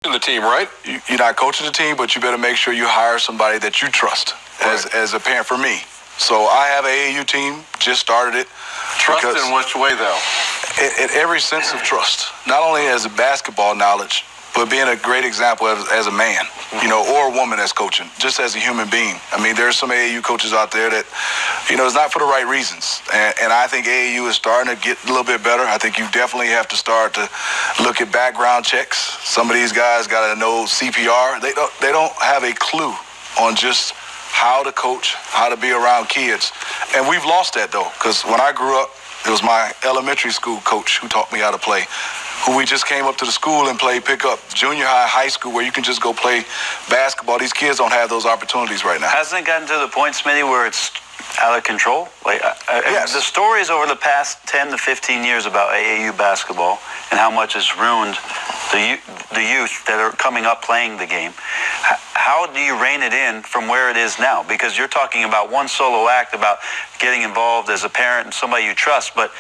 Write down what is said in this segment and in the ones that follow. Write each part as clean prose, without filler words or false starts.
In the team, right? You're not coaching the team, but you better make sure you hire somebody that you trust as a parent. For me, so I have an AAU team, just started it. Trust in which way, though? In every sense of trust, not only as a basketball knowledge, but being a great example as a man, or a woman that's coaching, just as a human being. I mean, there's some AAU coaches out there that, it's not for the right reasons. And I think AAU is starting to get a little bit better. I think you definitely have to start to look at background checks. Some of these guys got to know CPR. They don't have a clue on just how to coach, how to be around kids. And we've lost that, though, because when I grew up, it was my elementary school coach who taught me how to play, who we just came up to the school and played pickup, junior high, high school, where you can just go play basketball. These kids don't have those opportunities right now. Hasn't it gotten to the point, Smitty, where it's out of control? Yes. The stories over the past 10 to 15 years about AAU basketball and how much it's ruined the youth that are coming up playing the game. How do you rein it in from where it is now? Because you're talking about one solo act, about getting involved as a parent and somebody you trust, but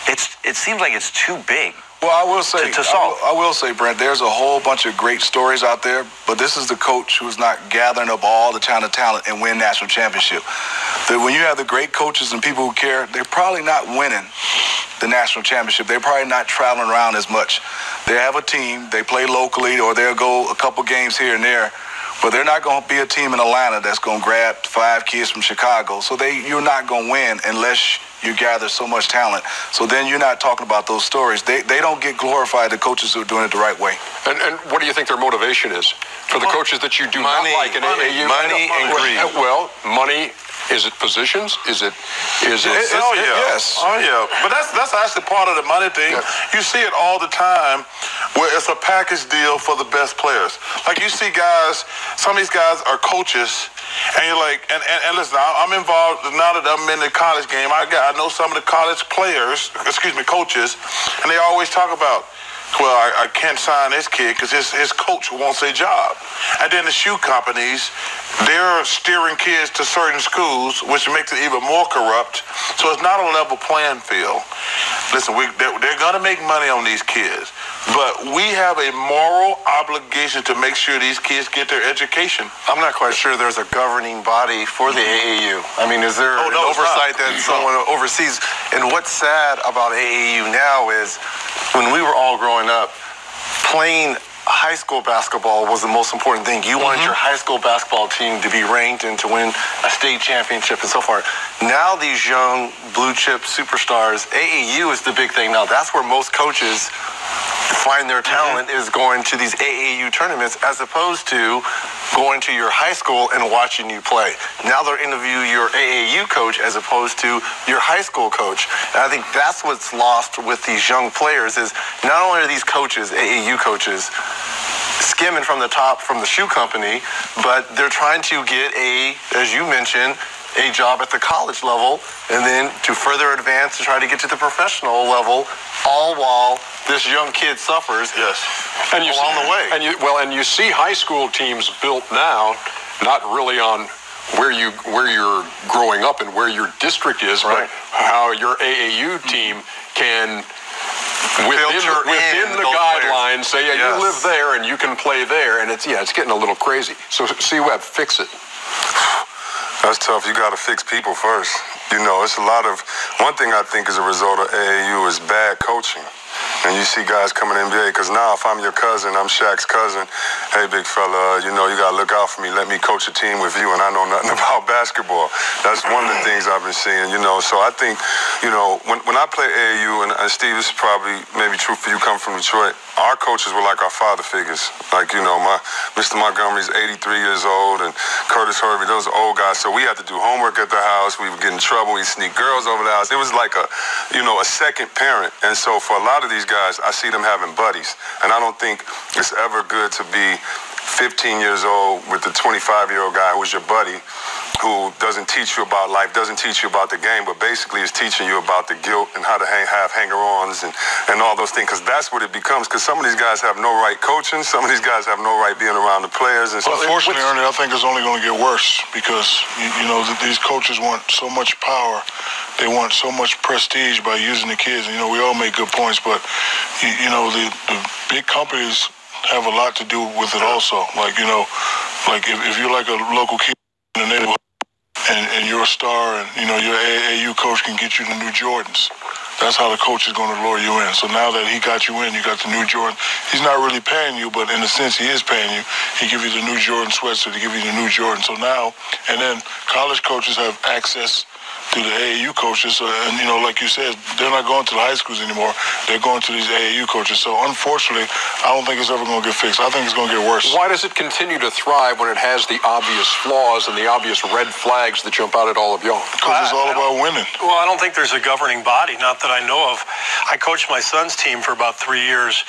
it seems like it's too big. Well, I will say, to solve. I will say, Brent, there's a whole bunch of great stories out there, but this is the coach who's not gathering up all the kind of talent and win national championship. When you have the great coaches and people who care, they're probably not winning the national championship. They're probably not traveling around as much. They have a team, they play locally, or they'll go a couple games here and there, but they're not going to be a team in Atlanta that's going to grab 5 kids from Chicago. So you're not going to win unless you gather so much talent. So then you're not talking about those stories. They don't get glorified, the coaches who are doing it the right way. And what do you think their motivation is? For the coaches that you do not like in AAU? Money and greed. Well, money. Is it positions? Is it? Yes. Oh yeah. But that's actually part of the money thing. Yeah. You see it all the time, where it's a package deal for the best players. Like you see guys, some of these guys are coaches, and you're like, and listen, I'm involved now that I'm in the college game. I know some of the college coaches, and they always talk about, well, I can't sign this kid because his coach wants a job. And then the shoe companies, they're steering kids to certain schools, which makes it even more corrupt. So it's not a level playing field. Listen, they're going to make money on these kids, but we have a moral obligation to make sure these kids get their education. I'm not quite sure there's a governing body for the AAU. I mean, is there an oversight that someone oversees? And what's sad about AAU now is when we were all growing up, playing high school basketball was the most important thing. You wanted your high school basketball team to be ranked and to win a state championship and so forth. Now these young blue chip superstars, AAU is the big thing now. That's where most coaches find their talent, is going to these AAU tournaments as opposed to going to your high school and watching you play. Now they're interviewing your AAU coach as opposed to your high school coach. And I think that's what's lost with these young players, is not only are these coaches, AAU coaches, skimming from the top from the shoe company, but they're trying to get as you mentioned, a job at the college level, and then to further advance to try to get to the professional level, all while this young kid suffers and you along the way. And you see high school teams built now, not really on where you're growing up and where your district is, but how your AAU team can within the guidelines say, you live there and you can play there, and it's getting a little crazy. So C-Web, fix it. That's tough. You got to fix people first. It's a lot of, one thing I think is a result of AAU is bad coaching. And you see guys coming in the NBA, because now if I'm your cousin, I'm Shaq's cousin, hey, big fella, you got to look out for me. Let me coach a team with you, and I know nothing about basketball. That's one of the things I've been seeing, So I think, when I play AAU, and Steve, this is probably maybe true for you coming from Detroit, our coaches were like our father figures. Like, Mr. Montgomery's 83 years old, and Curtis Hervey, those are old guys. So we had to do homework at the house. We would get in trouble. We'd sneak girls over the house. It was like a second parent. And so for a lot of these guys, I see them having buddies. And I don't think it's ever good to be 15 years old with the 25-year-old guy who's your buddy, who doesn't teach you about life, doesn't teach you about the game, but basically is teaching you about the guilt and how to have hanger-ons and all those things, because that's what it becomes. Because some of these guys have no right coaching, some of these guys have no right being around the players. And well, unfortunately, Ernie, I think it's only going to get worse because, these coaches want so much power. They want so much prestige by using the kids. We all make good points, but, the big companies have a lot to do with it also. Like, you know, like if you're like a local kid in the neighborhood and you're a star and, you know, your AAU coach can get you the new Jordans. That's how the coach is going to lure you in. So now that he got you in, you got the new Jordan. He's not really paying you, but in a sense he is paying you. He give you the new Jordan sweatshirt, he give you the new Jordan. So now, and then college coaches have access to the AAU coaches. And, you know, like you said, they're not going to the high schools anymore. They're going to these AAU coaches. So unfortunately, I don't think it's ever going to get fixed. I think it's going to get worse. Why does it continue to thrive when it has the obvious flaws and the obvious red flags that jump out at all of y'all? Because it's all about winning. Well, I don't think there's a governing body, not that I know of. I coached my son's team for about 3 years,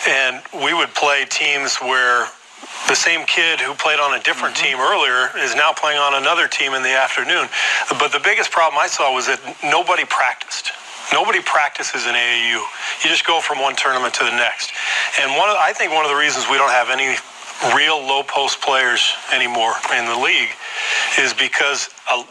and we would play teams where the same kid who played on a different team earlier is now playing on another team in the afternoon. But the biggest problem I saw was that nobody practiced. Nobody practices in AAU. You just go from one tournament to the next. And I think one of the reasons we don't have any real low-post players anymore in the league is because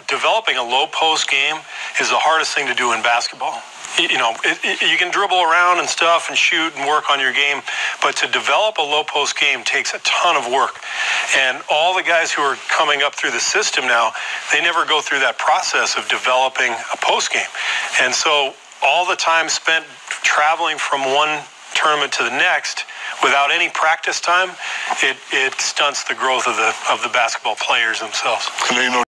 developing a low-post game is the hardest thing to do in basketball. You know, you can dribble around and stuff and shoot and work on your game, but to develop a low-post game takes a ton of work. And all the guys who are coming up through the system now, they never go through that process of developing a post game. And so all the time spent traveling from one tournament to the next without any practice time, it stunts the growth of the basketball players themselves.